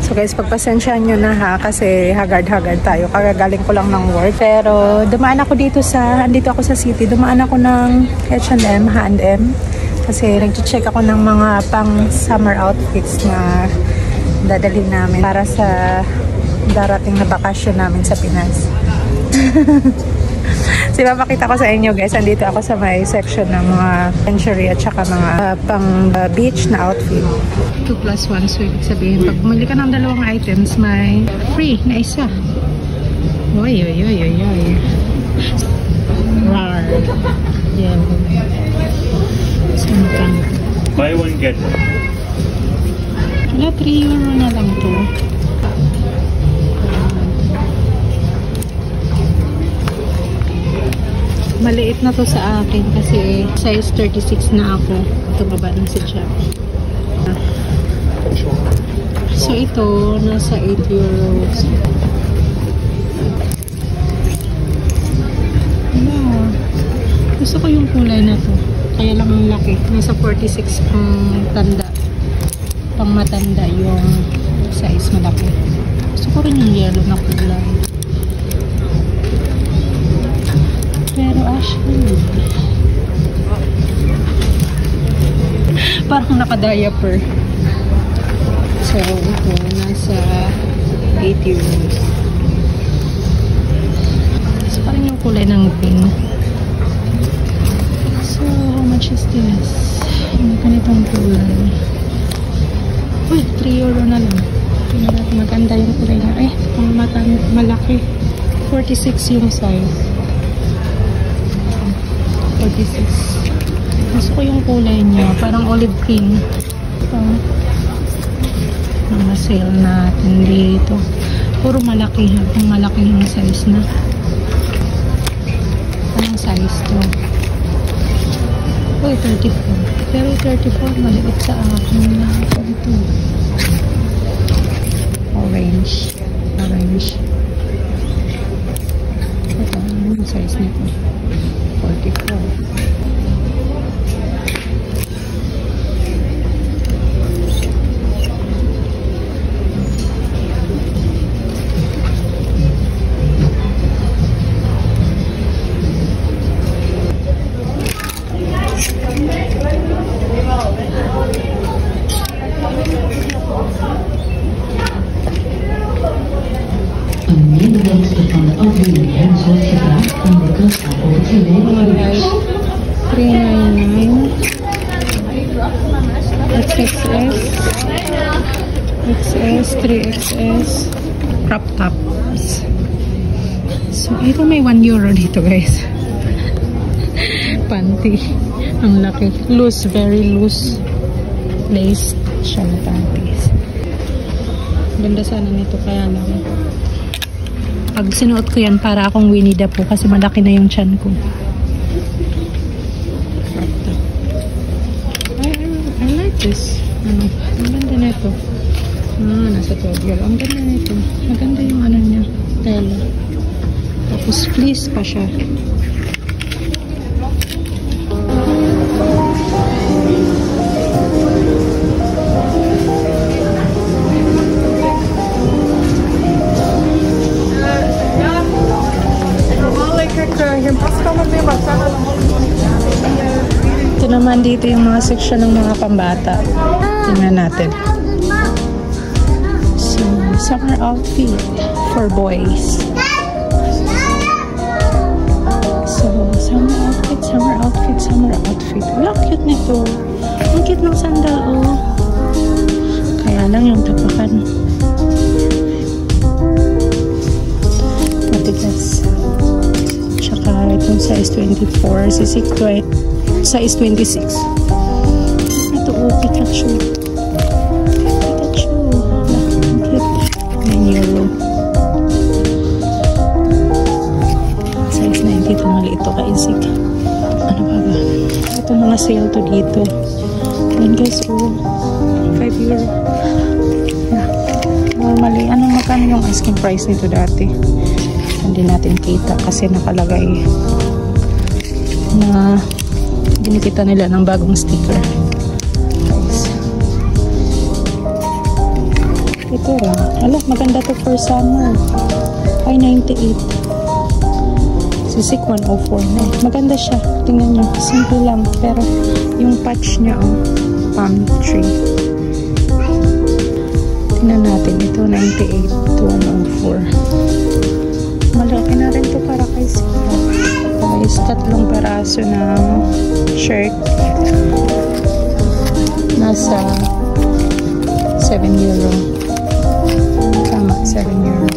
So guys, pagpasensyahan nyo na ha, kasi hagard-hagard tayo. Kagagaling ko lang ng work. Pero dumaan ako dito andito ako sa city. Dumaan ako ng H&M, H&M. Kasi nag-check ako ng mga pang summer outfits na dadalhin namin para sa darating na bakasyon namin sa Pinas. So, papakita ko sa inyo guys, andito ako sa may section ng mga lingerie at saka mga pang beach na outfit. 2+1, so ibig sabihin, pag bumili ka ng dalawang items, may free na isa. Oy, oy, oy, oy, oy. Rar. Yeah. Saan? Buy one, get one. Wala, 3 euro na lang to. Maliit na to sa akin kasi size 36 na ako. Tumaba na si Jack. So ito, nasa 8 euros. Wow. Gusto ko yung kulay na to. Kaya lang ang laki. Nasa 46 pang tanda. Pang matanda yung size malaki. Gusto ko rin yung yellow na kulay. Pero actually, parang naka-diaper. So, ito, nasa 8 euros. So, parang yung kulay ng pink. So, how much is this? Yung ganitong kulay. Uy, 3 euro na lang. Maganda yung kulay na. Eh, malaki. 46 yung size. 46. Gusto ko yung kulay niya. Parang olive green. Ito. Mga sale natin dito. Puro malaki. Ang malaki yung size na. Anong size to? Uy, 34. Pero 34 maliit sa akin na. Ito. Orange. Orange. Ito. Anong size nito? 44. XS, 3XS, crop tops. So, ito may 1 euro dito guys. Panty. Ang laki. Loose, very loose. Lace siya na panties. Ganda sana nito, kaya lang. Pag sinuot ko yan, para akong Winnie the Pooh kasi malaki na yung tiyan ko. Crop top. I like this. Ang ganda na ito. Nasa 12 euro. Ang ganda na ito. Maganda yung ano niya. Tela. Tapos fleece pa siya. Ito naman dito yung mga section ng mga pambata. Tingnan natin. So, summer outfit for boys. So, summer outfit, summer outfit, summer outfit. Wala, cute nito. Ang cute ng sandal, oh. Kaya lang yung tapakan. Matigas. Tsaka itong size 24, size 26. Ito, oh, Pikachu. Pikachu. Ang cute. 9 euro. Size 90 ito, maliit ito kaisig. Ano ba ba? Ito mga sale to dito. Yan guys, oh. 5 euro. Normally, anong magkano yung asking price nito dati? Hindi natin kita kasi nakalagay na ginikita nila ng bagong sticker. Guys. Ito rin. Ala, maganda to for summer. Ay, 98. Sisik 104 na eh. Maganda siya. Tingnan nyo. Simple lang. Pero yung patch niya, oh, palm tree. Tingnan natin. Ito, 98 to 104. Malaki na rin to para kay Sila. Guys, 3 peraso ng shirt. Nasa 7 euro. Tama, 7 euro.